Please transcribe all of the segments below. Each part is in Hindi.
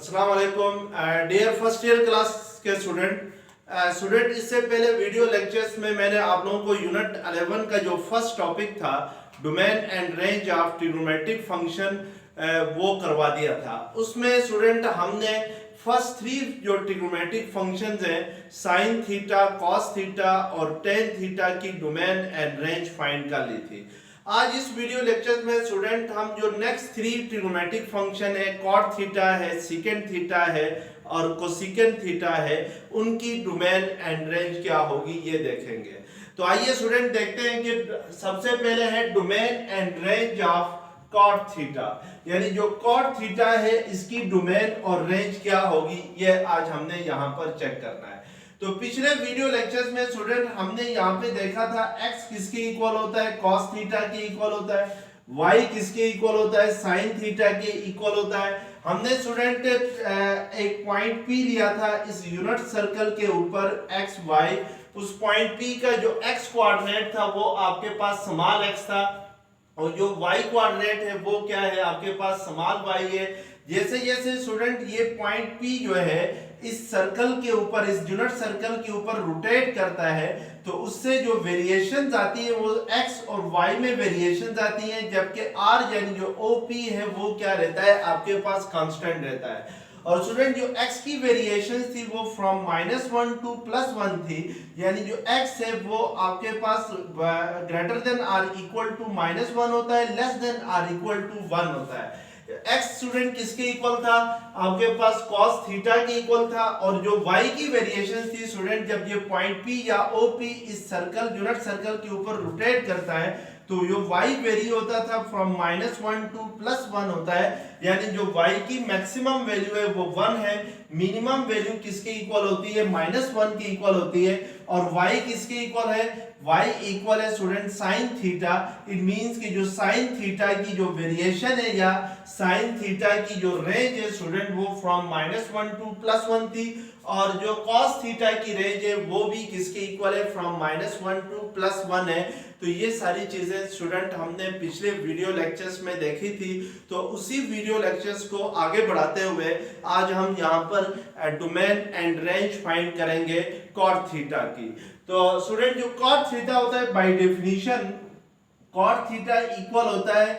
अस्सलाम वालेकुम डियर फर्स्ट ईयर क्लास के स्टूडेंट इससे पहले वीडियो लेक्चर्स में मैंने आप लोगों को यूनिट 11 का जो फर्स्ट टॉपिक था domain and range of trigonometric function वो करवा दिया था। उसमें स्टूडेंट हमने फर्स्ट थ्री जो ट्रिग्नोमेट्रिक फंक्शंस हैं साइन थीटा, कॉस थीटा और टेन थीटा की डोमेन एंड रेंज फाइंड कर ली थी। आज इस वीडियो लेक्चर में स्टूडेंट हम जो नेक्स्ट थ्री ट्रिग्नोमेट्रिक फंक्शन है कॉट थीटा है, सीकेंट थीटा है और कोसिकेंट थीटा है, उनकी डोमेन एंड रेंज क्या होगी ये देखेंगे। तो आइए स्टूडेंट देखते हैं कि सबसे पहले है domain and range of cot theta, यानी जो कॉट थीटा है इसकी डोमेन और रेंज क्या होगी ये आज हमने यहाँ पर चेक करना है। तो पिछले वीडियो लेक्चर्स में स्टूडेंट हमने यहाँ पे देखा था x किसके इक्वल होता है, cos थीटा के इक्वल होता है, y किसके इक्वल होता है, sin थीटा के इक्वल होता है। हमने स्टूडेंट एक पॉइंट P लिया था इस यूनिट सर्कल के ऊपर x y, उस पॉइंट P का जो x कोऑर्डिनेट था वो आपके पास स्मॉल x था और जो y कोऑर्डिनेट है वो क्या है आपके पास स्मॉल y है। जैसे जैसे स्टूडेंट ये पॉइंट P जो है इस सर्कल के ऊपर, इस यूनिट सर्कल के ऊपर रोटेट करता है तो उससे जो वेरिएशंस आती है वो x और y में वेरिएशंस आती हैं, जबकि r यानी जो OP है वो क्या रहता है आपके पास कांस्टेंट रहता है। और स्टूडेंट जो x की वेरिएशंस थी वो फ्रॉम -1 टू +1 थी, यानी जो x है वो आपके पास greater than or equal to -1 होता है, less than or equal to 1 होता है। x स्टूडेंट किसके इक्वल था आपके पास cos थीटा के इक्वल था और जो y की वेरिएशन थी स्टूडेंट जब ये पॉइंट P या OP इस सर्कल यूनिट सर्कल के ऊपर रोटेट करता है तो जो y वेरी होता था फ्रॉम -1 टू +1 होता है, यानी जो y की मैक्सिमम वैल्यू है वो 1 है, मिनिमम वैल्यू किसके इक्वल होती है -1 के इक्वल होती है और y किसके इक्वल है, y इक्वल है student sine theta. It means कि जो साइन थीटा की जो वेरिएशन है या साइन थीटा की जो रेंज है स्टूडेंट वो फ्रॉम -1 टू +1 थी और जो cos थीटा की रेंज है वो भी किसके इक्वल है फ्रॉम -1 टू +1 है। तो ये सारी चीजें स्टूडेंट हमने पिछले वीडियो लेक्चर्स में देखी थी, तो उसी वीडियो लेक्चर्स को आगे बढ़ाते हुए आज हम यहाँ पर डोमेन एंड रेंज फाइंड करेंगे कॉट थीटा की। तो स्टूडेंट जो कॉट थीटा होता है by definition cot theta equal होता है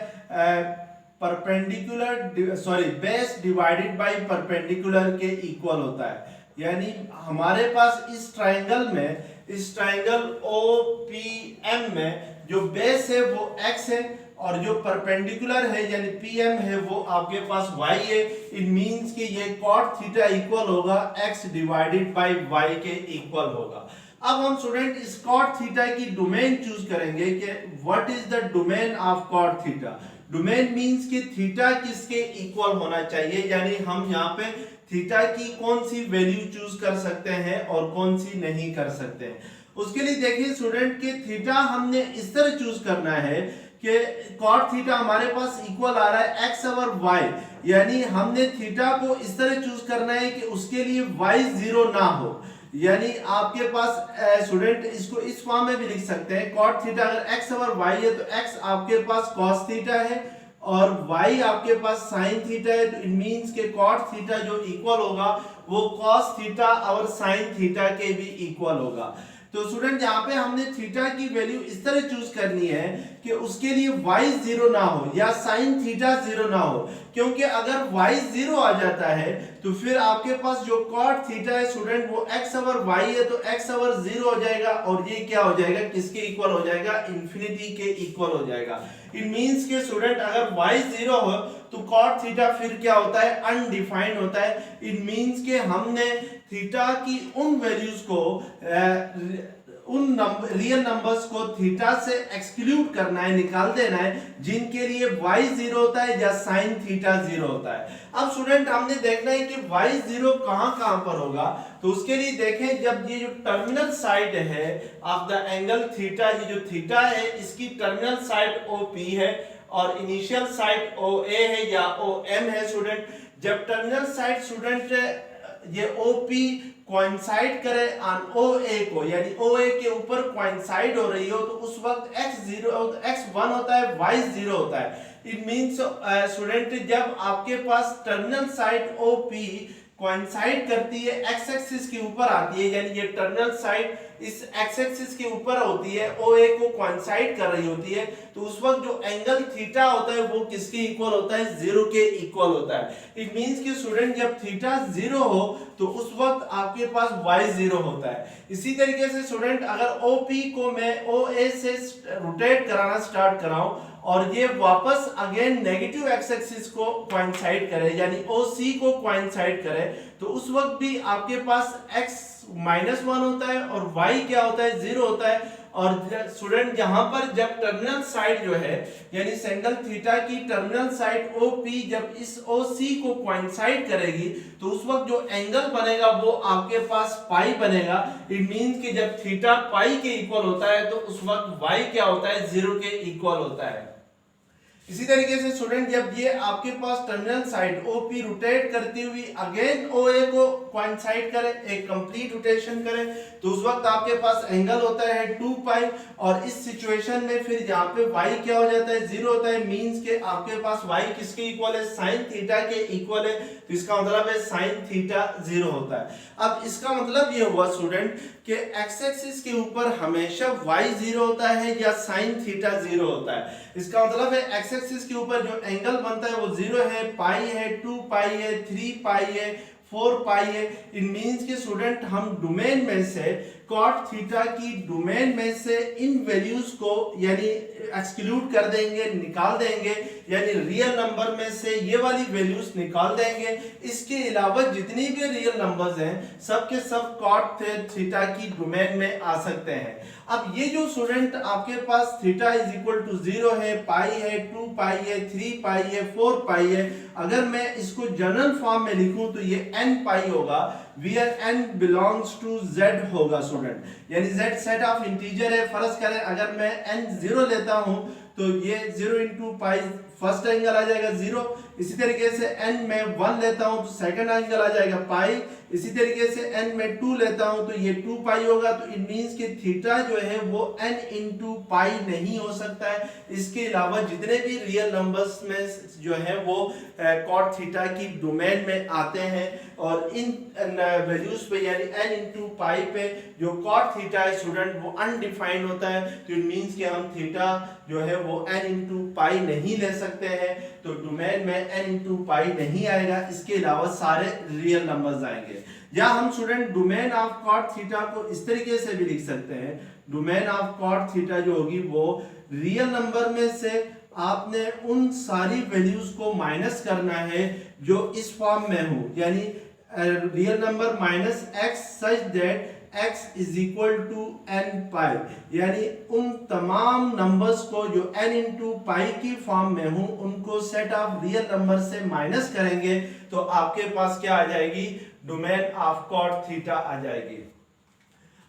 बेस डिवाइडेड बाय परपेंडिकुलर के इक्वल होता है। यानी हमारे पास इस ट्राइंगल में, इस ट्राइंगल OPM में जो बेस है वो x है और जो परपेंडिकुलर है यानी PM है वो आपके पास y है। इट मींस कि ये cot थीटा इक्वल होगा x डिवाइडेड बाय y के इक्वल होगा। अब हम स्टूडेंट इस cot थीटा की डोमेन चूज करेंगे कि what is the domain of cot theta. Domain means कि थीटा किसके इक्वल होना चाहिए, यानी हम यहाँ पे थीटा की कौन सी वैल्यू चूज कर सकते हैं और कौन सी नहीं कर सकते हैं। उसके लिए देखिए स्टूडेंट कि थीटा हमने इस तरह चूज करना है कि cot थीटा हमारे पास इक्वल आ रहा है x और y, यानी हमने थीटा को इस तरह चूज करना है कि उसके लिए y 0 ना हो। यानी आपके पास स्टूडेंट इसको इस फॉर्म में भी लिख सकते हैं cot थीटा अगर x और y है तो x आपके पास cos थीटा है और y आपके पास sin थीटा है। तो इट मींस के cot थीटा जो इक्वल होगा वो cos थीटा और sin थीटा के भी इक्वल होगा। तो स्टूडेंट यहाँ पे हमने थीटा की वैल्यू इस तरह चूज करनी है कि उसके लिए y 0 ना हो या sin थीटा 0 ना हो, क्योंकि अगर y 0 आ जाता है तो फिर आपके पास जो cot थीटा है स्टूडेंट वो x और y है तो x और 0 हो जाएगा और ये क्या हो जाएगा किसके इक्वल हो जाएगा, इंफिनिटी के इक्वल हो जाएगा। इट मींस के स्टूडेंट अगर y 0 हो तो cot थीटा फिर क्या होता है, अनडिफाइंड होता है। इट मींस के हमने थीटा की उन वैल्यूज को उन रियल नंबर्स को थीटा से एक्सक्लूड करना है, निकाल देना है जिनके लिए y 0 होता है या sin थीटा 0 होता है। अब स्टूडेंट हमने देखना है कि y 0 कहां पर होगा, तो उसके लिए देखें जब ये जो टर्मिनल साइड है ऑफ द एंगल थीटा, ये जो थीटा है इसकी टर्मिनल साइड OP है और इनिशियल साइड OA है या OM है। स्टूडेंट जब टर्मिनल साइड स्टूडेंट ये OP कोइंसाइड करे ऑन OA को, यानी OA के ऊपर कोइंसाइड हो रही हो, तो उस वक्त x 1 होता है, y 0 होता है। इट मींस स्टूडेंट जब आपके पास टर्मिनल साइड OP कोइंसाइड करती है x एक्सिस के ऊपर आती है, यानी ये टर्मिनल साइड इस x एक्सिस के ऊपर होती है, OA को कोइंसाइड कर रही होती है, तो उस वक्त जो एंगल थीटा होता है वो किसके इक्वल होता है, 0 के इक्वल होता है। इट मींस कि स्टूडेंट जब थीटा 0 हो तो उस वक्त आपके पास y 0 होता है। इसी तरीके से स्टूडेंट अगर OP को मैं OA से रोटेट कराना स्टार्ट कराऊं और ये वापस अगेन नेगेटिव एक्स एक्सिस को कोइंसाइड करे, यानी OC को कोइंसाइड करे, तो उस वक्त भी आपके पास x -1 होता है और y क्या होता है, 0 होता है। और स्टूडेंट यहाँ पर जब टर्मिनल साइड जो है, यानी सेंगल थीटा की टर्मिनल साइड OP जब इस OC को कोइंसाइड करेगी, तो उस वक्त जो एंगल बनेगा वो आपके पास पाई बनेगा। इट मींस कि जब थीटा पाई के इक्वल होता है तो उस वक्त y क्या होता है, 0 के इक्वल होता है। इसी तरीके से स्टूडेंट जब ये आपके पास टर्मिनल साइड OP रोटेट करती हुई अगेन OA को कोइंसाइड करे, एक कंप्लीट रोटेशन करे, तो उस वक्त आपके पास एंगल होता है 2 पाई, और इस सिचुएशन में फिर यहाँ पे y क्या हो जाता है, 0 होता है। मींस के आपके पास y किसके इक्वल है, साइन थीटा के इक्वल है, तो इसका मतलब है साइन थीटा 0 होता है। अब इसका मतलब ये हुआ स्टूडेंट कि x एक्सिस के ऊपर हमेशा y 0 होता है या साइन थीटा 0 होता है। इसका मतलब है x एक्सिस के ऊपर जो एंगल बनता है वो 0 है, पाई है, 2 पाई है, 3 पाई है, 4 पाई है। इट मींस कि स्टूडेंट हम डोमेन में से कॉट थीटा की डोमेन में से इन वैल्यूज को यानी एक्सक्लूड कर देंगे, निकाल देंगे, यानी रियल नंबर में से ये वाली वैल्यूज निकाल देंगे। इसके अलावा जितनी भी रियल नंबर्स हैं सब के सब कॉट थीटा की डोमेन में आ सकते हैं। अब ये जो स्टूडेंट आपके पास थीटा इज इक्वल टू 0 है, पाई है, 2 पाई है, 3 पाई है, 4 पाई है, अगर मैं इसको जनरल फॉर्म में लिखूं तो ये n पाई होगा, where n belongs to z होगा स्टूडेंट, यानी z सेट ऑफ इंटीजर है। फर्ज करें अगर मैं n 0 लेता हूं तो ये 0 इंटू पाई फर्स्ट एंगल आ जाएगा 0। इसी तरीके से n में 1 लेता हूं तो सेकंड एंगल आ जाएगा पाई। इसी तरीके से n में 2 लेता हूं तो ये 2 पाई होगा। तो इट मींस कि थीटा जो है वो n इंटू पाई नहीं हो सकता है। इसके अलावा जितने भी रियल नंबर्स में जो है वो कॉट थीटा की डोमेन में आते हैं, और इन वैल्यूज पे यानी n इंटू पाई पे जो कॉट थीटा है स्टूडेंट वो अनडिफाइंड होता है। तो इट मींस कि हम थीटा जो है वो n इंटू पाई नहीं ले सकते हैं, तो डोमेन में n इंटू पाई नहीं आएगा। इसके अलावा सारे रियल नंबर्स आएंगे। या हम student domain of cot theta को इस तरीके से भी लिख सकते हैं, डोमेन ऑफ कॉट थीटा जो होगी वो रियल नंबर में से आपने उन सारी वैल्यूज को माइनस करना है जो इस फॉर्म में हो, यानी real number minus x such that x is equal to n pi, यानी उन तमाम नंबर्स को जो n इंटू पाई की फॉर्म में हूं उनको सेट ऑफ रियल नंबर से माइनस करेंगे तो आपके पास क्या आ जाएगी, डोमेन ऑफ कॉट थीटा आ जाएगी।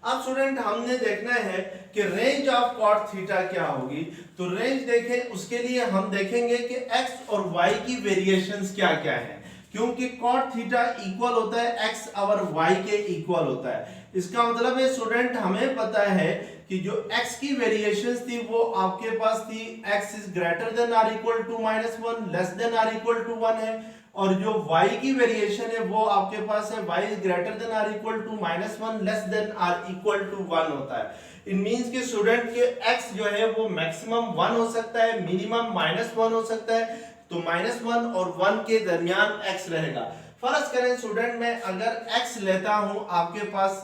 अब स्टूडेंट हमने देखना है कि रेंज ऑफ कॉट थीटा क्या होगी। तो रेंज देखें, उसके लिए हम देखेंगे कि x और y की वेरिएशंस क्या क्या है, क्योंकि कॉट थीटा इक्वल होता है x और y के इक्वल होता है। इसका मतलब है स्टूडेंट हमें पता है कि जो x की वेरिएशंस थी वो आपके पास थी x is greater than or equal to -1 less than or equal to 1 है, और जो y की वेरिएशन है वो आपके पास है y is greater than or equal to -1 less than or equal to 1 होता है। इट मींस कि स्टूडेंट के x जो है वो मैक्सिमम 1 हो सकता है, मिनिमम -1 हो सकता है, तो -1 और 1 के दरमियान x रहेगा। फर्ज करें स्टूडेंट मैं अगर x लेता हूं आपके पास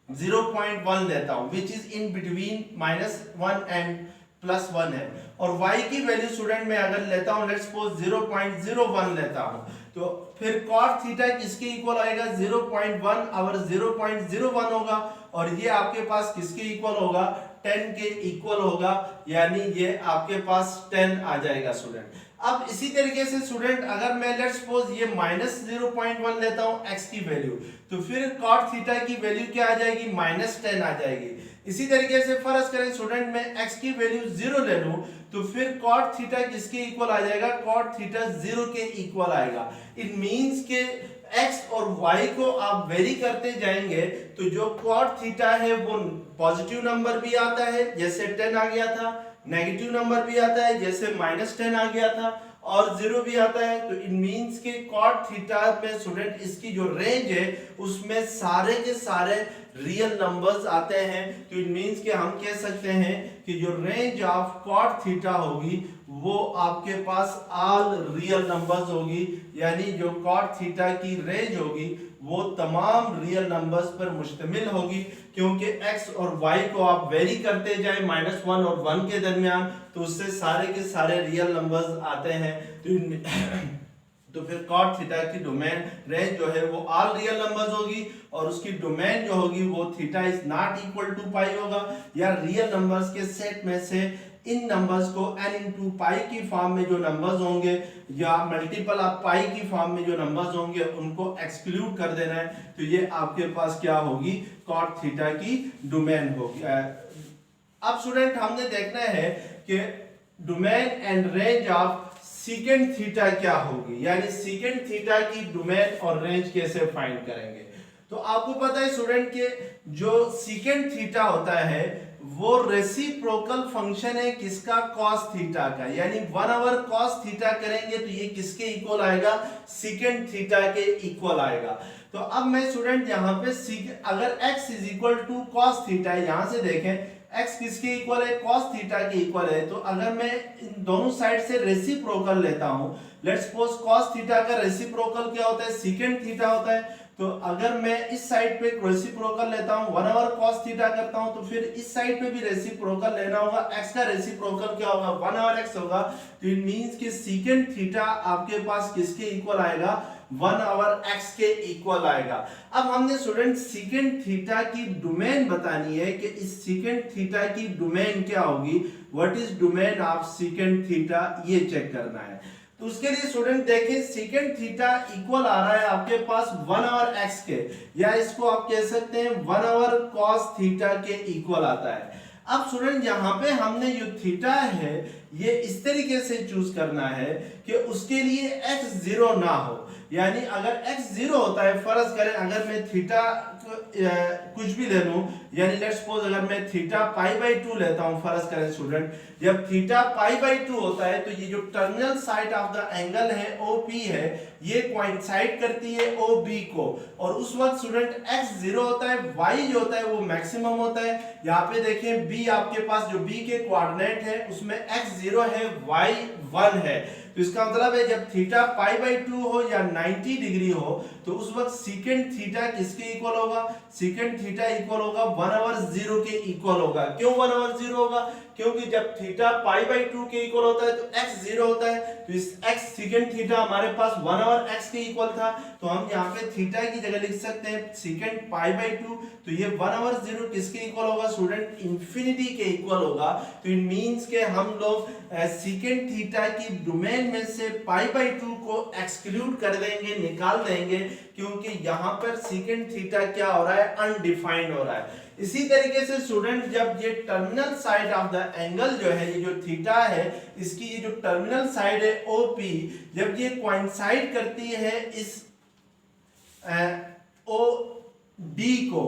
0.1 लेता हूं which is in between -1 and +1 है, और y की वैल्यू स्टूडेंट मैं अगर लेता हूं लेट्स सपोज 0.01 लेता हूं, तो फिर cos थीटा किसके इक्वल आएगा, 0.1 और 0.01 होगा, और ये आपके पास किसके इक्वल होगा, 10 के इक्वल होगा, यानी ये आपके पास 10 आ जाएगा स्टूडेंट। अब इसी तरीके से स्टूडेंट अगर मैं लेट्स सपोज ये -0.1 लेता हूं x की वैल्यू, तो फिर cot थीटा की वैल्यू क्या आ जाएगी, -10 आ जाएगी। इसी तरीके से फर्ज करें स्टूडेंट मैं x की वैल्यू 0 ले लूं तो फिर cot थीटा किसके इक्वल आ जाएगा, cot थीटा 0 के इक्वल आएगा। इट मींस के x और y को आप वेरी करते जाएंगे तो जो cot थीटा है वो पॉजिटिव नंबर भी आता है जैसे 10 आ गया था, नेगेटिव नंबर भी आता है जैसे -10 आ गया था और 0 भी आता है। तो इट मींस के cot थीटा में स्टूडेंट इसकी जो रेंज है उसमें सारे के सारे रियल नंबर्स आते हैं। तो इट मींस के हम कह सकते हैं कि जो रेंज ऑफ cot थीटा होगी वो आपके पास ऑल रियल नंबर्स होगी, यानी जो cot थीटा की रेंज होगी वो तमाम रियल नंबर्स पर मुश्तमिल होगी, क्योंकि x और y को आप वेरी करते जाए -1 और 1 के दरमियान तो उससे सारे के सारे रियल नंबर्स आते हैं। तो फिर cot थीटा की डोमेन रेंज जो है वो ऑल रियल नंबर्स होगी और उसकी डोमेन जो होगी वो theta is not equal to pi होगा, या रियल नंबर्स के सेट में से इन नंबर्स को n इंटू पाई की फॉर्म में जो नंबर्स होंगे या मल्टीपल ऑफ पाई की फॉर्म में जो नंबर्स होंगे उनको एक्सक्लूड कर देना है। तो ये आपके पास क्या होगी, cot थीटा की डोमेन होगी। अब स्टूडेंट हमने देखना है कि domain and range of secant theta क्या होगी, यानी सीकेंट थीटा की डोमेन और रेंज कैसे फाइंड करेंगे। तो आपको पता है स्टूडेंट के जो सीकेंट थीटा होता है वो रेसिप्रोकल फंक्शन है किसका, cos थीटा का, यानी 1/, cos थीटा करेंगे तो ये किसके इक्वल आएगा, सीकेंट थीटा के इक्वल आएगा। तो अब मैं स्टूडेंट यहाँ पे अगर x is equal to cos theta है, यहां से देखें x किसके इक्वल है, cos थीटा के इक्वल है। तो अगर मैं इन दोनों साइड से रेसिप्रोकल लेता हूं, लेट्स सपोज cos थीटा का रेसिप्रोकल क्या होता है, सीकेंट थीटा होता है। तो अगर मैं इस साइड पे रेसिप्रोकल लेता हूं 1/, cos थीटा करता हूं तो फिर इस साइड पे भी रेसिप्रोकल लेना होगा, x का रेसिप्रोकल क्या होगा, 1/x होगा। तो इट मींस कि सीकेंट थीटा आपके पास किसके इक्वल आएगा, 1/x के इक्वल आएगा। अब हमने स्टूडेंट सीकेंट थीटा की डोमेन बतानी है कि इस सीकेंट थीटा की डोमेन क्या होगी, what is domain of secant theta, ये चेक करना है। तो उसके लिए स्टूडेंट देखिए सीकेंट थीटा इक्वल आ रहा है आपके पास 1/x के, या इसको आप कह सकते हैं 1/, cos थीटा के इक्वल आता है। अब स्टूडेंट यहाँ पे हमने जो थीटा है ये इस तरीके से चूज करना है कि उसके लिए x 0 ना हो, यानी अगर x 0 होता है, फर्ज करें अगर मैं थीटा कुछ भी ले लूं, यानी लेट्स सपोज अगर मैं थीटा π/2 लेता हूं, फर्ज करें स्टूडेंट जब थीटा π/2 होता है तो ये जो terminal side of the angle है OP है ये कोइंसाइड करती है OB को, और उस वक्त स्टूडेंट x 0 होता है, y जो होता है वो मैक्सिमम होता है। यहाँ पे देखें b आपके पास जो b के कोऑर्डिनेट है उसमें x 0 है, y 1 है। तो इसका मतलब है जब थीटा π/2 हो या 90 डिग्री हो तो उस वक्त सीकेंट थीटा किसके इक्वल होगा, सीकेंट थीटा इक्वल होगा 1/0 के इक्वल होगा। क्यों 1/0 होगा, क्योंकि जब थीटा π/2 के इक्वल होता है तो x 0 होता है, तो इस x सीकेंट थीटा हमारे पास 1/x के इक्वल था, तो हम यहाँ पे थीटा की जगह लिख सकते हैं सीकेंट π/2। तो ये 1/0 किसके इक्वल होगा स्टूडेंट, इंफिनिटी के इक्वल होगा। तो इट मींस के हम लोग सीकेंट थीटा की डोमेन में से π/2 को एक्सक्लूड कर देंगे, निकाल देंगे, क्योंकि यहाँ पर सीकेंट थीटा क्या हो रहा है, अनडिफाइंड हो रहा है। इसी तरीके से स्टूडेंट जब ये terminal side of the angle जो है, ये जो थीटा है इसकी ये जो टर्मिनल साइड है OP, जब ये कोइंसाइड करती है इस OD को,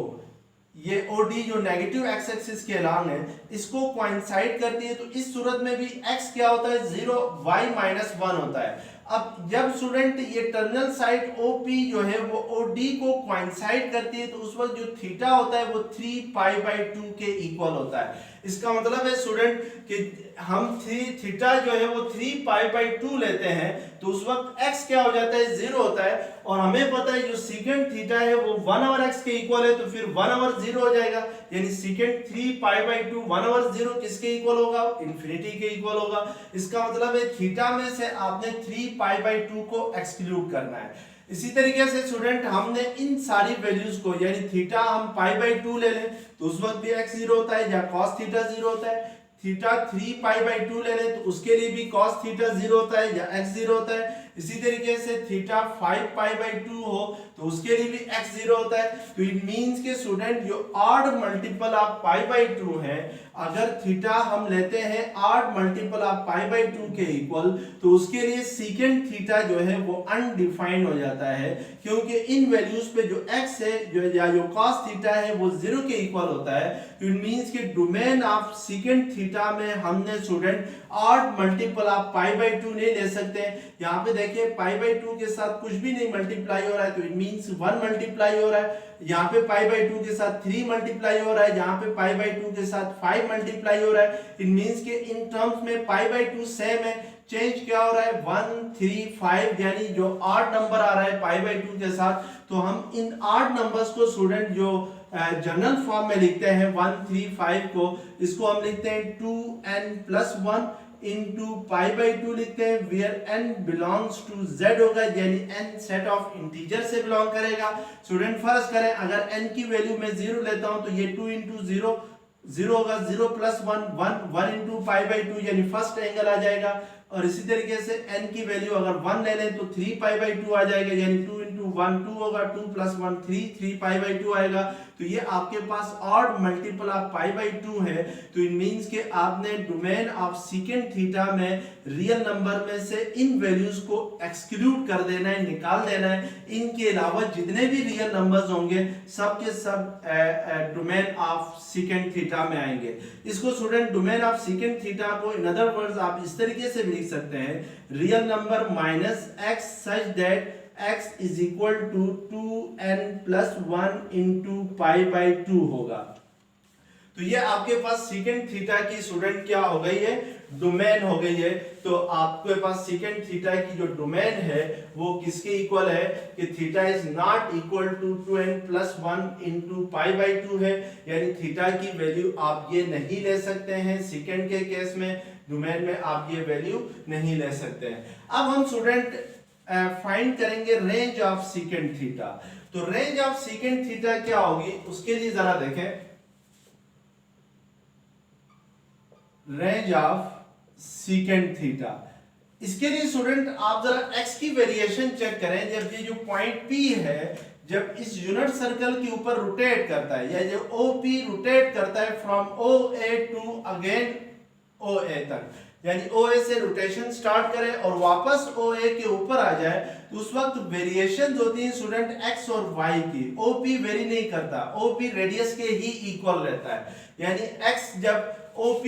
ये OD जो नेगेटिव एक्स एक्सिस के अलोंग है इसको कोइंसाइड करती है, तो इस सूरत में भी x क्या होता है 0, y -1 होता है। अब जब स्टूडेंट ये टर्मिनल साइड OP जो है वो OD को कोइंसाइड करती है तो उस वक्त जो थीटा होता है वो 3π/2 के इक्वल होता है। इसका मतलब है स्टूडेंट कि हम थीटा जो है वो 3π/2 लेते हैं तो उस वक्त x क्या हो जाता है 0 होता है, और हमें पता है जो सीकेंट थीटा है वो 1/x के इक्वल है, तो फिर 1/0 हो जाएगा, यानी सीकेंट 3π/2 1/0 किसके इक्वल होगा, इंफिनिटी के इक्वल होगा। इसका मतलब है थीटा में से आपने 3π/2 को एक्सक्लूड करना है। इसी तरीके से स्टूडेंट हमने इन सारी वैल्यूज को, यानी थीटा हम π/2 ले लें तो उस वक्त भी x 0 होता है, या cos थीटा 0 होता है, थीटा 3π/2 ले लें तो उसके लिए भी cos थीटा 0 होता है या x 0 होता है, इसी तरीके से थीटा 5 पाई/2 हो तो उसके लिए भी x 0 होता है। तो इट मींस के स्टूडेंट जो ऑड मल्टीपल ऑफ पाई/2 है, अगर थीटा हम लेते हैं ऑड मल्टीपल ऑफ पाई/2 के इक्वल, तो उसके लिए सीकेंट थीटा जो है वो अनडिफाइंड हो जाता है, क्योंकि इन वैल्यूज पे जो x है जो cos थीटा है वो 0 के इक्वल होता है। तो इट मींस कि डोमेन ऑफ सीकेंट थीटा में हमने स्टूडेंट ऑड मल्टीपल ऑफ पाई/2 नहीं ले सकते। यहाँ पे देखिए पाई/2 के साथ कुछ भी नहीं मल्टीप्लाई हो रहा है, तो इट मींस 1 मल्टीप्लाई हो रहा है। यहाँ पे पाई/2 के साथ 3 मल्टीप्लाई हो रहा है, यहाँ पे पाई/2 के साथ 5 मल्टीप्लाई हो रहा है। इट मींस के इन टर्म्स में पाई/2 सेम है, चेंज क्या हो रहा है 1 3 5, यानी जो ऑड नंबर आ रहा है पाई/2 के साथ, तो हम इन ऑड नंबर्स को स्टूडेंट जो जनरल फॉर्म में लिखते हैं 1 3 5 को, इसको हम लिखते हैं 2n+1 into पाई/2 लिखते हैं, where n belongs to z होगा, यानी n सेट ऑफ इंटीजर से बिलोंग करेगा। स्टूडेंट फर्ज करें अगर n की वैल्यू मैं 0 लेता हूं तो ये 2 into 0 0 होगा, 0 + 1 1 1 into पाई/2 यानी फर्स्ट एंगल आ जाएगा। और इसी तरीके से n की वैल्यू अगर 1 ले लें तो 3 पाई/2 आ जाएगा, यानी 2 into 1 2 होगा, 2 + 1 3 3 पाई/2 आएगा। तो ये आपके पास ऑड मल्टीपल ऑफ पाई/2 है। तो इट मींस कि आपने डोमेन ऑफ सीकेंट थीटा में रियल नंबर में से इन वैल्यूज को एक्सक्लूड कर देना है, निकाल देना है। इनके अलावा जितने भी रियल नंबर्स होंगे सब के सब डोमेन ऑफ सीकेंट थीटा में आएंगे। इसको student domain of secant theta को इन अदर वर्ड्स आप इस तरीके से भी लिख सकते हैं, real number minus x such that x is equal to 2n+1 into पाई/2 होगा। तो ये आपके पास सीकेंट थीटा की स्टूडेंट क्या हो गई है, डोमेन हो गई है। तो आपके पास सीकेंट थीटा की जो डोमेन है वो किसके इक्वल है कि theta is not equal to 2n+1 into पाई/2 है, यानी थीटा की वैल्यू आप ये नहीं ले सकते हैं। सीकेंट के केस में डोमेन में आप ये वैल्यू नहीं ले सकते हैं। अब हम स्टूडेंट फाइंड करेंगे रेंज ऑफ सीकेंट थीटा। तो रेंज ऑफ सीकेंट थीटा क्या होगी उसके लिए जरा देखें, रेंज ऑफ सीकेंट थीटा। इसके लिए स्टूडेंट आप जरा x की वेरिएशन चेक करें। जब ये जो पॉइंट P है जब इस यूनिट सर्कल के ऊपर रोटेट करता है, या जो OP रोटेट करता है from OA to again OA तक, यानी OA से रोटेशन स्टार्ट करे और वापस OA के ऊपर आ जाए, तो उस वक्त वेरिएशंस होती हैं स्टूडेंट x और y की। OP वेरी नहीं करता, OP रेडियस के ही इक्वल रहता है, यानी x जब OP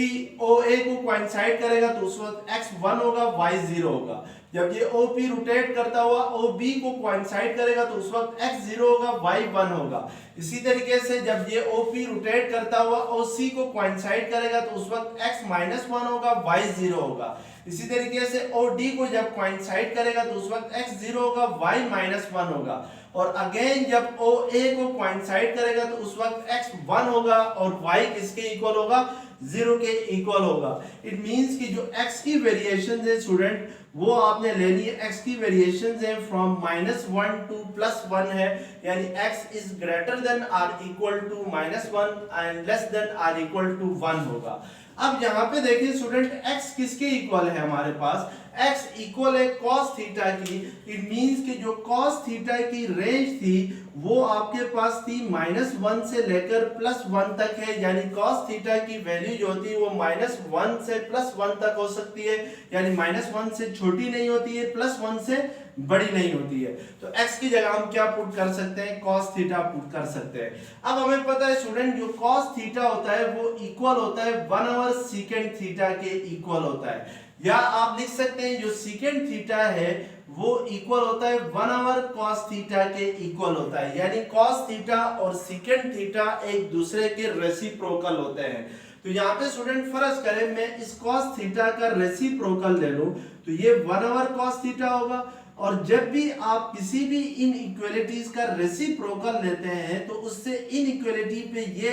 OA को कोइंसाइड करेगा तो उस वक्त x 1 होगा, y 0 होगा। जब ये OP रोटेट करता हुआ OB को कोइंसाइड करेगा तो उस वक्त x 0 होगा, y 1 होगा। इसी तरीके से जब ये OP रोटेट करता हुआ OC को कोइंसाइड करेगा तो उस वक्त x -1 होगा, y 0 होगा। इसी तरीके से OD को जब कोइंसाइड करेगा तो उस वक्त x 0 होगा, y -1 होगा। और अगेन जब OA को कोइंसाइड करेगा तो उस वक्त x 1 होगा और y किसके इक्वल होगा, 0 के इक्वल होगा। इट मींस कि जो x की वेरिएशन है स्टूडेंट वो आपने ले ली है, x की वेरिएशंस है फ्रॉम -1 टू +1 है, यानी x is greater than or equal to -1 and less than or equal to 1 होगा। अब यहाँ पे देखिए स्टूडेंट x किसके इक्वल है, हमारे पास x इक्वल है cos थीटा की। इट मींस कि जो cos थीटा की रेंज थी वो आपके पास थी -1 से लेकर +1 तक है, यानी cos थीटा की वैल्यू जो होती है वो -1 से +1 तक हो सकती है, यानी -1 से छोटी नहीं होती है, +1 से बड़ी नहीं होती है। तो x की जगह हम क्या पुट कर सकते हैं, cos थीटा पुट कर सकते हैं। अब हमें पता है स्टूडेंट जो cos थीटा होता है वो इक्वल होता है 1/, सीकेंट थीटा के इक्वल होता है, या आप लिख सकते हैं जो सीकेंट थीटा है वो इक्वल होता है 1/, cos थीटा के इक्वल होता है, यानी cos थीटा और सीकेंट थीटा एक दूसरे के रेसिप्रोकल होते हैं। तो यहाँ पे स्टूडेंट फर्ज करें मैं इस cos थीटा का रेसिप्रोकल ले लूं तो ये 1/, cos थीटा होगा। और जब भी आप किसी भी इनइक्वालिटीज का रेसिप्रोकल लेते हैं तो उससे इनइक्वालिटी पे ये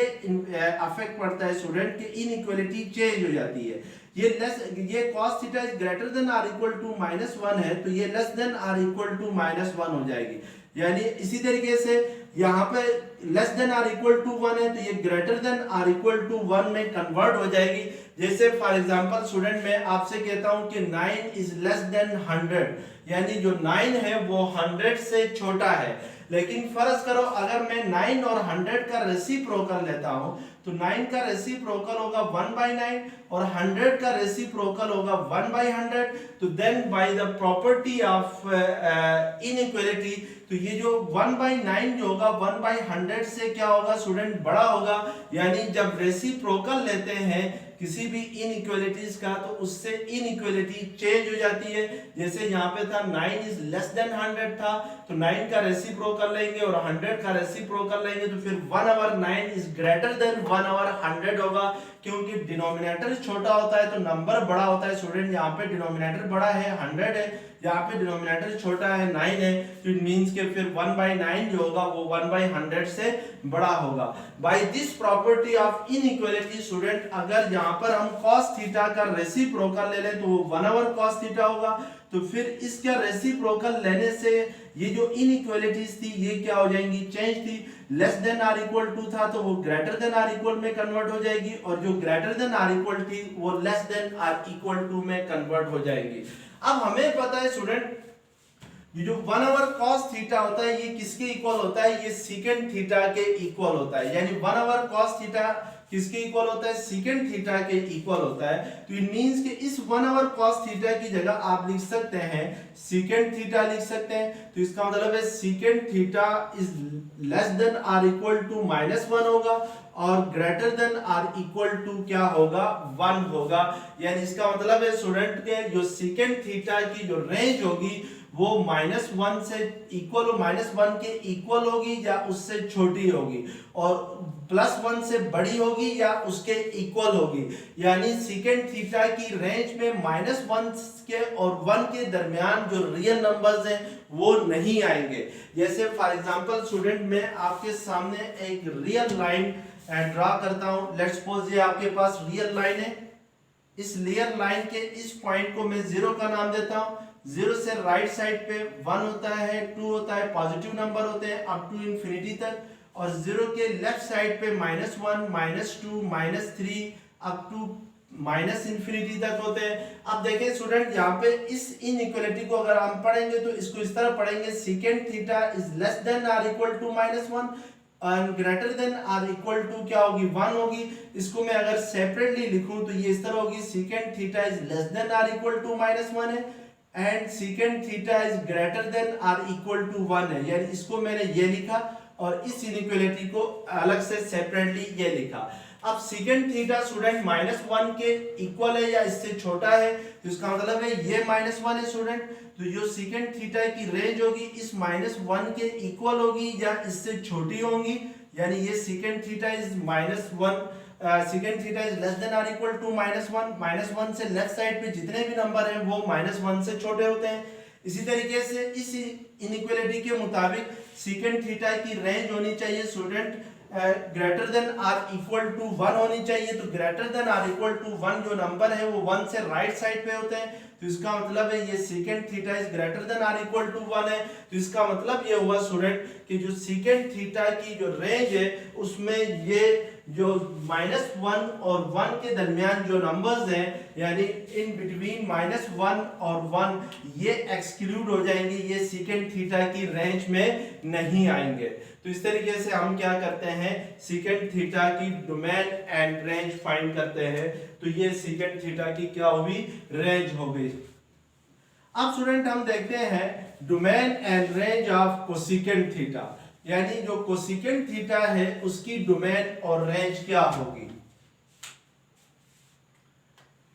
अफेक्ट पड़ता है स्टूडेंट कि इनइक्वालिटी चेंज हो जाती है। ये cos theta is greater than or equal to -1 है तो ये less than or equal to -1 हो जाएगी। यानी इसी तरीके से यहाँ पे less than or equal to 1 है, तो ये greater than or equal to 1 में कन्वर्ट हो जाएगी। जैसे फॉर एग्जांपल स्टूडेंट मैं आपसे कहता हूँ कि 9 इज लेस देन 100, यानी जो 9 है वो 100 से छोटा है। लेकिन फर्ज करो अगर मैं 9 और 100 का रेसिप्रोकल लेता हूँ, तो 9 का रेसिप्रोकल होगा 1/9 और 100 का रेसिप्रोकल होगा 1/100। तो then by the property of inequality, तो ये जो 1/9 जो होगा 1/100 से क्या होगा स्टूडेंट, बड़ा होगा। यानी जब रेसिप्रोकल लेते हैं किसी भी इनइक्वालिटीज का, तो उससे इनइक्वालिटी चेंज हो जाती है। जैसे यहाँ पे था 9 इज लेस देन 100 था, तो 9 का रेसिप्रोकल लेंगे और 100 का रेसिप्रोकल लेंगे, तो फिर 1/9 इज ग्रेटर देन 1/100 होगा, क्योंकि डिनोमिनेटर छोटा होता है तो नंबर बड़ा होता है। स्टूडेंट यहाँ पे डिनोमिनेटर बड़ा है 100 है, यहाँ पे डिनोमिनेटर छोटा है 9 है, तो इट मींस के फिर 1/9 जो होगा वो 1/100 से बड़ा होगा। By this property of inequality student, अगर यहाँ पर हम cos थीटा का रेसिप्रोकल ले लें तो वो 1/cos थीटा होगा। तो फिर इसका रेसिप्रोकल लेने से ये जो इनइक्वालिटीज थी ये क्या हो जाएंगी, चेंज थी। Less than or equal to था तो वो ग्रेटर देन आर इक्वल में कन्वर्ट हो जाएगी, और जो ग्रेटर देन आर इक्वल थी वो less than or equal to में कन्वर्ट हो जाएगी। अब हमें पता है स्टूडेंट, ये जो 1/cos थीटा होता है ये किसके इक्वल होता है, ये सीकेंट थीटा के इक्वल होता है। यानी 1/cos थीटा किसके इक्वल होता है, सीकेंट थीटा के इक्वल होता है। तो इट मींस कि इस 1/cos थीटा की जगह आप लिख सकते हैं सीकेंट थीटा लिख सकते हैं। तो इसका मतलब है secant theta is less than or equal to -1 होगा और greater than or equal to क्या होगा, 1 होगा। यानी इसका मतलब है स्टूडेंट के जो सीकेंट थीटा की जो रेंज होगी वो -1 से इक्वल -1 के इक्वल होगी या उससे छोटी होगी, और +1 से बड़ी होगी या उसके इक्वल होगी। यानी सीकेंट थीटा की रेंज में -1 के और 1 के दरमियान जो रियल नंबर्स हैं वो नहीं आएंगे। जैसे फॉर एग्जांपल स्टूडेंट मैं आपके सामने एक रियल लाइन ड्रा करता हूं। लेट्स सपोज ये आपके पास रियल लाइन है। इस रियल लाइन के इस पॉइंट को मैं 0 का नाम देता हूं। 0 से राइट साइड पे 1 होता है, 2 होता है, पॉजिटिव नंबर होते हैं अप टू इंफिनिटी तक, और 0 के लेफ्ट साइड पे -1, -2, -3 अप टू -इंफिनिटी तक होते हैं। अब देखें स्टूडेंट यहाँ पे इस इनइक्वालिटी को अगर हम पढ़ेंगे तो इसको इस तरह पढ़ेंगे, secant theta is less than or equal to -1 और greater than or equal to क्या होगी, 1 होगी। इसको मैं अगर सेपरेटली लिखूं तो ये इस तरह होगी, secant theta is less than or equal to -1 है and secant theta is greater than or equal to 1 है। यानी इसको मैंने ये लिखा और इस इनइक्वालिटी को अलग से सेपरेटली ये लिखा। अब सीकेंट थीटा स्टूडेंट -1 के इक्वल है या इससे छोटा है, तो इसका मतलब है ये -1 है स्टूडेंट। तो जो सीकेंट थीटा की रेंज होगी इस -1 के इक्वल होगी या इससे छोटी होगी। यानी ये secant theta is -1, secant theta is less than or equal to -1। -1 से लेफ्ट साइड पे जितने भी नंबर हैं वो -1 से छोटे होते हैं। इसी तरीके से इस इनइक्वालिटी के मुताबिक सीकेंट थीटा की रेंज होनी चाहिए student greater than or equal to 1 होनी चाहिए। तो greater than or equal to 1 जो नंबर है वो 1 से राइट साइड पे होते हैं। तो इसका मतलब है ये secant theta is greater than or equal to 1 है। तो इसका मतलब ये हुआ स्टूडेंट कि जो सीकेंट थीटा की जो रेंज है उसमें ये जो -1 और 1 के दरमियान जो नंबर्स हैं यानी इन बिटवीन -1 और 1 ये एक्सक्लूड हो जाएंगे, ये सीकेंट थीटा की रेंज में नहीं आएंगे। तो इस तरीके से हम क्या करते हैं, सीकेंट थीटा की डोमेन एंड रेंज फाइंड करते हैं। तो ये सीकेंट थीटा की क्या हुई, रेंज हो गई। अब स्टूडेंट हम देखते हैं domain and range of cosecant theta, यानी जो कोसेकेंट थीटा है उसकी डोमेन और रेंज क्या होगी।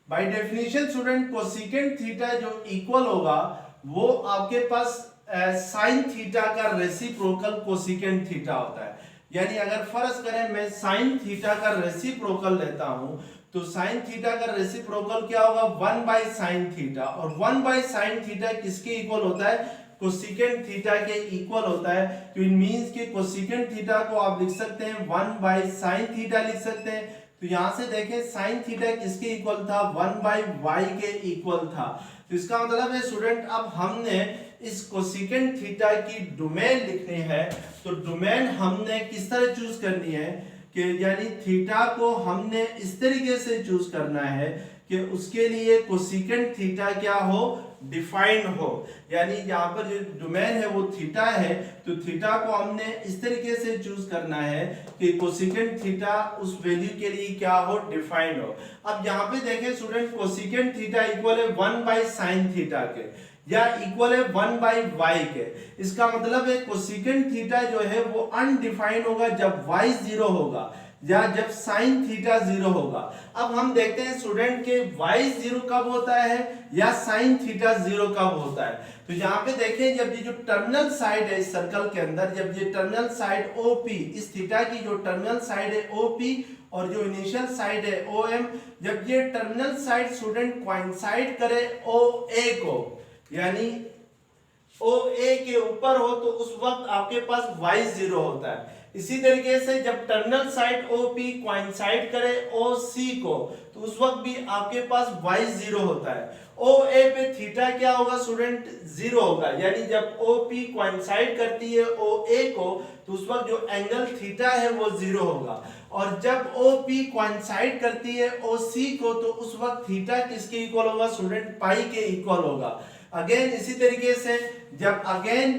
By definition student cosecant theta जो इक्वल होगा वो आपके पास साइन थीटा का रेसिप्रोकल कोसेकेंट थीटा होता है। यानी अगर फर्ज करें मैं साइन थीटा का रेसिप्रोकल लेता हूं तो साइन थीटा का रेसिप्रोकल क्या होगा, 1/sin थीटा, और 1/sin थीटा किसके इक्वल होता है, कोसेकेंट थीटा के इक्वल होता है। तो इट मींस कि कोसेकेंट थीटा को आप लिख सकते हैं 1/sin थीटा लिख सकते हैं। तो यहाँ से देखें साइन थीटा किसके इक्वल था, 1/y के इक्वल था। तो इसका मतलब है स्टूडेंट अब हमने इस कोसिकेंट थीटा की डोमेन लिखनी है, तो डोमेन हमने किस तरह चूज करनी है कि यानी थीटा को हमने इस तरीके से चूज करना है कि उसके लिए कोसिकेंट थीटा क्या हो, डिफाइंड हो। यानी यहाँ पर जो डोमेन है वो थीटा है, तो थीटा को हमने इस तरीके से चूज करना है कि कोसिकेंट थीटा उस वैल्यू के लिए क्या हो, डिफाइंड हो। अब यहाँ पे देखें स्टूडेंट, कोसिकेंट थीटा इक्वल है 1/sin थीटा के या इक्वल है 1/y के। इसका मतलब है कोसिकेंट थीटा जो है वो अनडिफाइंड होगा जब y 0 होगा या जब साइन थीटा 0 होगा। अब हम देखते हैं स्टूडेंट के y 0 कब होता है या साइन थीटा 0 कब होता है। तो यहाँ पे देखें, जब ये जो टर्मिनल साइड है इस सर्कल के अंदर, जब ये टर्मिनल साइड OP, इस थीटा की जो टर्मिनल साइड है OP और जो इनिशियल साइड है OM, जब ये टर्मिनल साइड स्टूडेंट कोइंसाइड करे OA को, यानी OA के ऊपर हो, तो उस वक्त आपके पास y 0 होता है। इसी तरीके से जब टर्मिनल साइड OP कोइंसाइड करे OC को, तो उस वक्त भी आपके पास y 0 होता है। OA पे थीटा क्या होगा स्टूडेंट, 0 होगा। यानी जब OP कोइंसाइड करती है OA को, तो उस वक्त जो एंगल थीटा है वो 0 होगा। और जब OP कोइंसाइड करती है OC को, तो उस वक्त थीटा किसके इक्वल होगा स्टूडेंट, पाई के इक्वल होगा। अगेन इसी तरीके से जब अगेन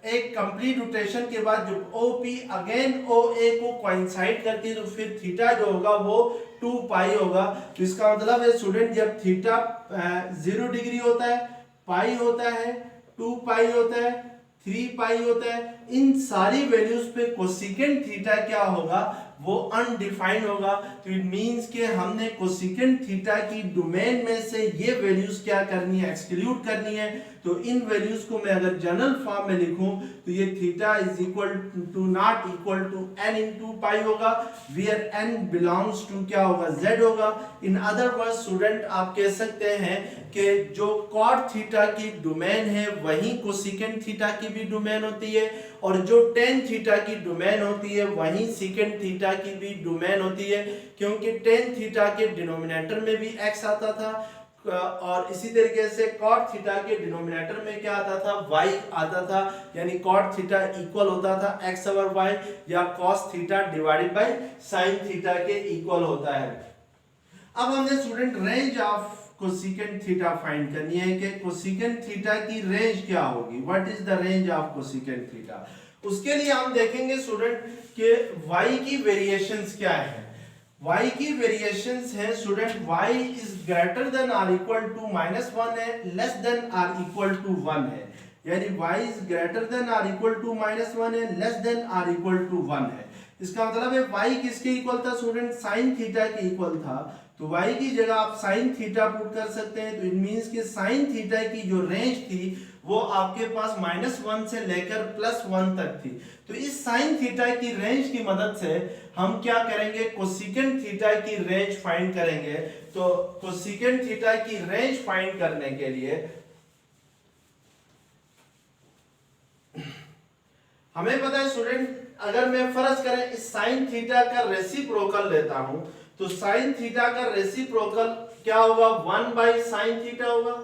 एक कंप्लीट रोटेशन के बाद जब OP अगेन OA को कोइंसाइड करती है, तो फिर थीटा जो होगा वो 2 पाई होगा। तो इसका मतलब है स्टूडेंट जब थीटा 0 डिग्री होता है, पाई होता है, 2 पाई होता है, 3 पाई होता है, इन सारी वैल्यूज पे कोसिकेंट थीटा क्या होगा, वो अनडिफाइंड होगा। तो इट मींस कि हमने कोसिकेंट थीटा की डोमेन में से ये वैल्यूज क्या करनी है, एक्सक्लूड करनी है। तो इन वैल्यूज को मैं अगर जनरल फॉर्म में लिखूं, तो ये theta is equal to not equal to n into pi होगा, वेयर n बिलोंग्स टू क्या होगा, z होगा। इन अदर वर्ड स्टूडेंट आप कह सकते हैं कि जो कॉट थीटा की डोमेन है वही कोसिकेंट थीटा की भी डोमेन होती है, और जो टेन थीटा की डोमेन होती है वही सेकेंट थीटा की भी डोमेन होती है, क्योंकि टेन थीटा के डिनोमिनेटर में भी x आता था, और इसी तरीके से कॉट थीटा के डिनोमिनेटर में क्या आता था, y आता था। यानी कॉट थीटा इक्वल होता था x ओवर y, या cos theta divided by sine theta के इक्वल होता है। अब हमने student range of cosecant theta find करनी है कि कोसिकेंट थीटा की रेंज क्या होगी, what is the range of cosecant theta. उसके लिए हम देखेंगे स्टूडेंट कि y की वेरिएशंस क्या है। y की वेरिएशंस है student, y is greater than or equal to -1 है, less than or equal to 1 है। यानी y is greater than or equal to -1 है, less than or equal to 1 है। इसका मतलब है y किसके इक्वल था स्टूडेंट, साइन थीटा के इक्वल था। तो y की जगह आप साइन थीटा पुट कर सकते हैं। तो इट मींस कि साइन थीटा की जो रेंज थी वो आपके पास -1 से लेकर +1 तक थी। तो इस साइन थीटा की रेंज की मदद से हम क्या करेंगे, कोसिकेंट थीटा की रेंज फाइंड करेंगे। तो कोसिकेंट थीटा की रेंज फाइंड करने के लिए हमें पता है स्टूडेंट, अगर मैं फर्ज करें इस साइन थीटा का रेसिप्रोकल लेता हूं, तो साइन थीटा का रेसिप्रोकल क्या होगा, 1/sin थीटा होगा।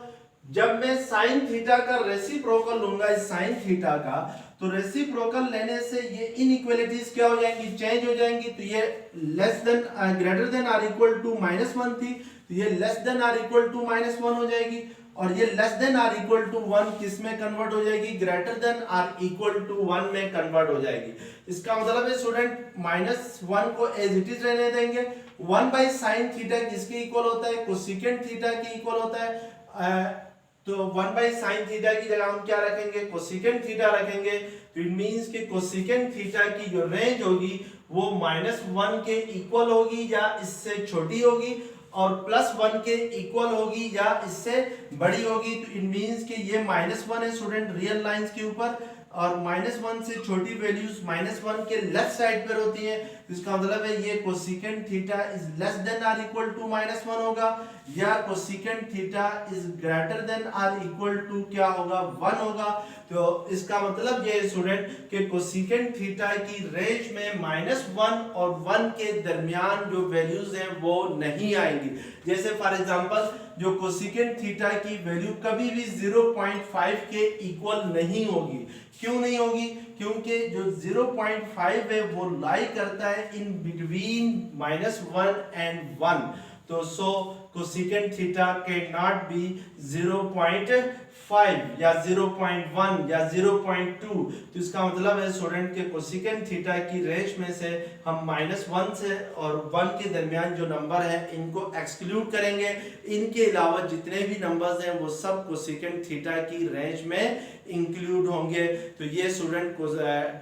जब मैं साइन थीटा का रेसिप्रोकल लूंगा इस साइन थीटा का, तो रेसिप्रोकल लेने से ये इनइक्वालिटीज क्या हो जाएंगी, चेंज हो जाएंगी। तो ये less than greater than or equal to -1 थी, तो ये less than or equal to -1 हो जाएगी, और ये less than or equal to 1 किस में कन्वर्ट हो जाएगी, greater than or equal to 1 में कन्वर्ट हो जाएगी। इसका मतलब है स्टूडेंट -1 को एज इट इज रहने देंगे। 1/sin थीटा किसके इक्वल होता है, कोसिकेंट थीटा के इक्वल होता है। तो 1/sin थीटा की जगह हम क्या रखेंगे, कोसिकेंट थीटा रखेंगे। तो इट मींस कि कोसिकेंट थीटा की जो रेंज होगी वो -1 के इक्वल होगी या इससे छोटी होगी, और +1 के इक्वल होगी या इससे बड़ी होगी। तो इट मींस कि ये -1 है स्टूडेंट रियल लाइंस के ऊपर, और -1 से छोटी वैल्यूज -1 के लेफ्ट साइड पर होती हैं, तो इसका मतलब है ये cosecant theta is less than or equal to -1 होगा, या cosecant theta is greater than or equal to क्या होगा 1 होगा। तो इसका मतलब ये स्टूडेंट कि कोसेकेंट थीटा की रेंज में -1 और 1 के दरमियान जो वैल्यूज हैं वो नहीं आएंगी। जैसे फॉर एग्जांपल जो कोसेकेंट थीटा की वैल्यू कभी भी 0.5 के इक्वल नहीं होगी। क्यों नहीं होगी? क्योंकि जो 0.5 है वो लाई करता है इन बिटवीन -1 एंड 1। तो so cosecant theta can not be 0.5 या 0.1 या 0.2। तो इसका मतलब है स्टूडेंट के कोसेकेंट थीटा की रेंज में से हम -1 से और 1 के दरमियान जो नंबर है इनको एक्सक्लूड करेंगे। इनके अलावा जितने भी नंबर्स हैं वो सब कोसेकेंट थीटा की रेंज में इंक्लूड होंगे। तो ये स्टूडेंट को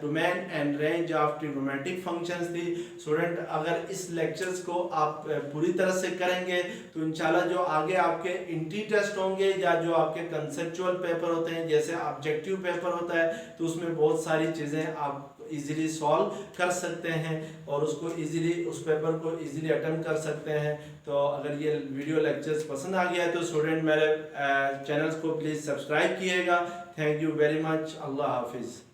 domain and range of trigonometric functions थी। स्टूडेंट अगर इस लेक्चर्स को आप पूरी तरह से करेंगे तो इंशाल्लाह जो आगे आपके इंट्री टेस्ट होंगे या जो आपके कंसेप्चुअल पेपर होते हैं जैसे ऑब्जेक्टिव पेपर होता है, तो उसमें बहुत सारी चीज़ें आप इजीली सॉल्व कर सकते हैं और उसको इजीली उस पेपर को इजीली अटेम्प्ट कर सकते हैं। तो अगर ये वीडियो लेक्चर्स पसंद आ गया है तो स्टूडेंट मेरे चैनल्स को प्लीज़ सब्सक्राइब कीजिएगा। Thank you very much. अल्लाह हाफिज़।